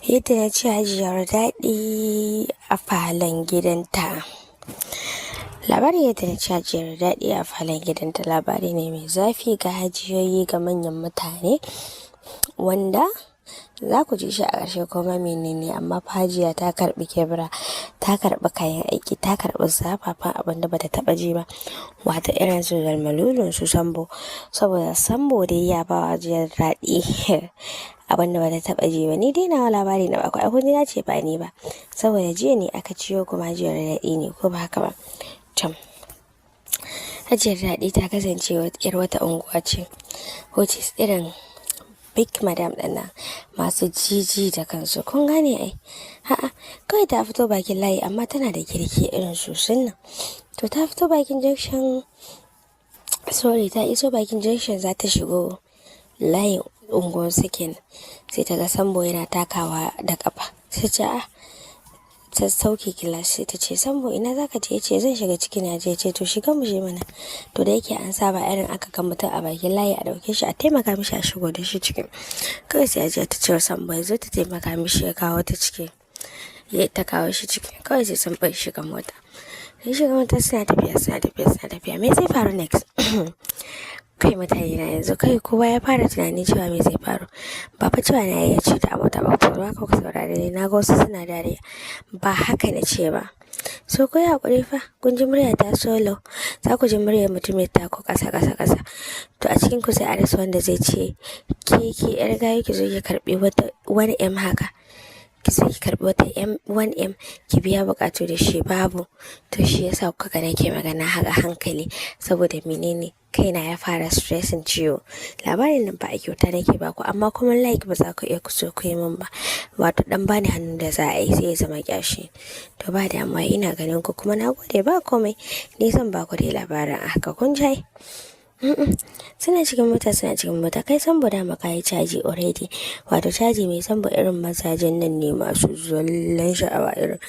Yadda na ci hajiyar daɗi a falon gidanta. Labarin yadda na ci hajiyar daɗi a falon gidanta labari ne mai zafi ga hajiyoyi, ga manyan mutane, wanda za ku ji shi a ƙarshe kuma menene. Amma hajiya ta karɓi kebura, ta karɓi kayan aiki, ta karɓi zafafan abin da bata taɓa ji ba, wata irin su zalmalulun su sambo. Saboda sambo dai ya ba hajiyar daɗi abin da bata taɓa ji ba. Ni dai nawa labari na bakwai kun na ce ba ni ba, saboda jiya ne aka ciyo kuma hajiyar daɗi ne, ko ba haka ba. Hajiyar daɗi ta kasance wata unguwa ce which is irin big madam ɗin masu jiji da kansu, kun gane ai. Kawai ta fito bakin layi amma tana da kirki irin sosin nan. To ta fito bakin junction, ta iso bakin junction za ta shigo layin unguwar sakin, sai ta ga sambo yana takawa da kafa. Sai ce ta sauke gilashi ta ce, sambo ina zaka je? Ce zan shiga ciki na je. Ce to shiga mu je mana. To da yake an saba irin aka ga mutum a bakin layi a dauke shi a taimaka mishi a shigo da shi cikin. Kawai sai ajiya ta ce wa sambo ya zo ta taimaka mishi ya kawo ta ciki, ya ta kawo shi ciki. Kawai sai sambo ya shiga mota. Ya shiga mota suna tafiya. Me zai faru next? Kai mutane na yanzu kai kowa ya fara tunani cewa me zai faru. Ba fa cewa na ya ce ta mota ba, ko ba ka saurare ne. Na ga wasu suna dariya, ba haka na ce ba. So ku yi hakuri fa, kun ji murya ta solo, za ku ji muryar mutumin ta ko kasa. To a cikin ku sai a rasa wanda zai ce ke yar gayu ki zo ki karbi wata 1M haka, ki zo ki karbi wata 1M ki biya bukatu da shi. Babu. To shi yasa kuka ga nake magana haka hankali, saboda menene kaina ya fara stressin ciwo. Labarin nan ba a kyauta nake ba ku, amma kuma like ba za ku iya kuso ku yi min ba, wato dan bani hannu da za a yi sai ya zama kyashi. To ba damuwa, ina ganin ku kuma na gode, ba komai, ni zan ba ku dai labarin haka kun ji. Suna cikin mota kai sambo da maka yi caji already, wato caji mai sambo irin mazajen nan ne masu zallan sha'awa irin.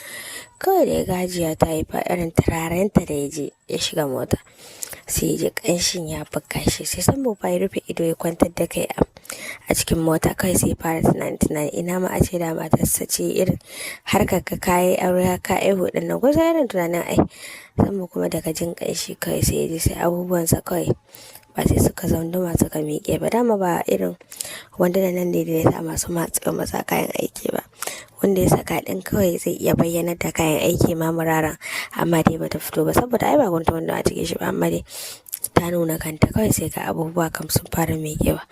Kawai da ya gajiya ta yi fa irin turarenta da ya je ya shiga mota, sai ya ji kanshin ya buga shi. Sai sambo fa ya rufe ido ya kwantar da kai a cikin mota. Kawai sai ya fara tunani ina ma a ce da matarsa ce irin Harka ka kayi aure ka aihu din nan, kusa irin tunanin ai. Sambo kuma daga jin kanshi kawai sai ya ji sai abubuwansa kawai ba sai suka zaunduma suka miƙe ba. Dama ba irin wanda nan ne da ya sa masu matsa kayan aiki ba, wanda ya saka din kawai zai iya bayyana da kayan aiki ma muraran, amma dai bata fito ba saboda ai ba gunta wanda a cikin shi ba, amma dai ta nuna kanta. Kawai sai ga abubuwa kam sun fara miƙewa.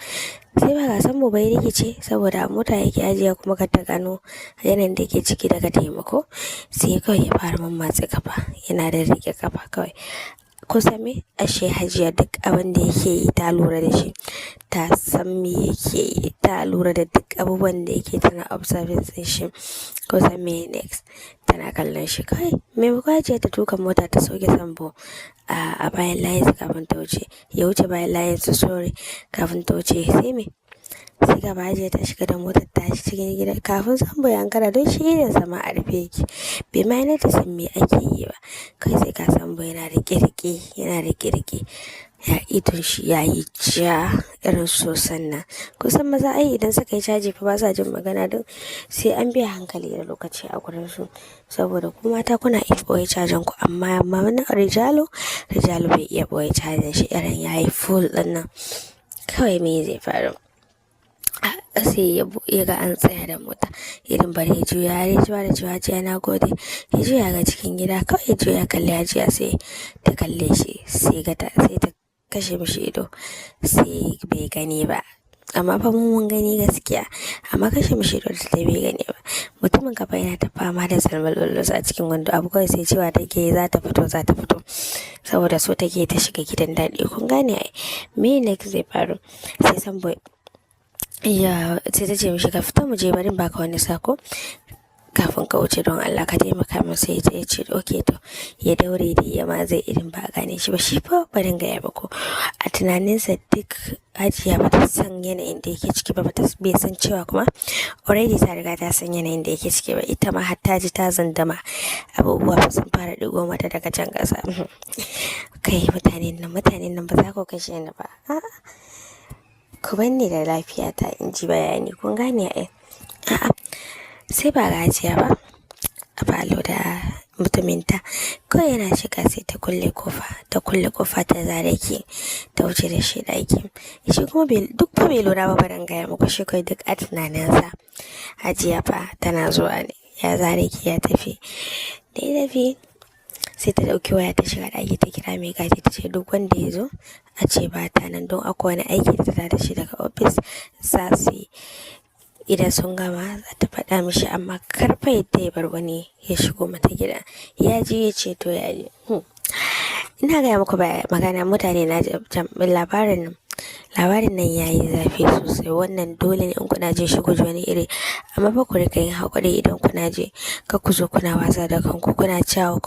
Sai ba ga sambo bai rikice saboda a mota yake ajiya kuma ka ta gano yanayin da yake ciki daga taimako. Sai kawai ya fara mammatsa kafa, yana da rike kafa kawai. Kusa me ashe hajiya duk abin da yake yi ta lura da shi, ta san me yake yi, ta lura da duk abubuwan da yake, tana observing din shi. Kusa me next tana kallon shi. Kai me hajiya ta tuka mota ta sauke sambo a bayan layin kafin ta wuce, ya wuce bayan layin su kafin ta wuce. Sai me sai ga hajiya ta shiga da motar ta cikin gida kafin sambo ya ankara, don shi idan sama a rufe yake, bai ma yana da san me ake yi ba. Kai sai ka sambo yana rike ya idon shi ya yi ja irin sosan nan. Kusan maza ai idan suka yi caji fa ba sa jin magana, don sai an biya hankali da lokaci a gurin su, saboda ku mata kuna iya boye cajin ku, amma na rijalo bai iya boye cajin shi irin ya yi full din nan. Kawai me zai faru? Sai ya ga an tsaya da mota, irin bari ya juya da cewa hajiya na gode. Ya juya ga cikin gida, kawai ya juya kalli hajiya, sai ta kalle shi, sai ta kashe mishi ido, sai bai gani ba. Amma fa mun gani gaskiya, amma kashe mishi ido da bai gani ba. Mutumin kafa yana ta fama da zalmalollos a cikin wando, abu kawai sai cewa take za ta fito saboda so take ta shiga gidan daɗi, kun gane ai. Me next zai faru? Sai sambo sai ta ce mishi ka fita mu je, bari baka wani sako kafin ka wuce, don Allah ka taimaka min. Sai ya ce okay to ya daure da ya ma zai irin ba gane shi ba. Shi fa barin gaya ba ko a tunaninsa duk hajiya bata san yanayin da yake ciki ba, bai san cewa kuma already ta riga ta san yanayin da yake ciki ba. Ita ma har ta ji ta zandama, abubuwa ba sun fara digo mata daga can ƙasa. Kai mutanen nan ba za ku kashe ni ba, ku banni da lafiyata in ji bayani, kun gane ai. sai ba ga Hajiya ba a falo da mutuminta. Kawai yana shiga sai ta kulle kofa ta zare ki ta wuce da shi ɗaki. Shi kuma duk bai lura ba, baran gaya muku, shi kawai duk a tunaninsa Hajiya fa tana zuwa ne, ya zare ki ya tafi. Da ya tafi sai ta ɗauki waya ta shiga ɗaki ta kira mai gadi ta ce duk wanda ya zo a ce ba ta nan, don akwai wani aiki da ta da shi daga ofis za su yi. Idan sun gama za ta faɗa mishi, amma karfa yadda ya bar wani ya shigo mata gida. Ya ji ya ce to ya ji. Ina gaya muku magana, mutane na labarin nan ya yi zafi sosai. Wannan dole ne in kuna je shi guji wani iri, amma ba ku rika yin haƙuri idan kuna je, ka ku zo kuna wasa da kanku kuna cewa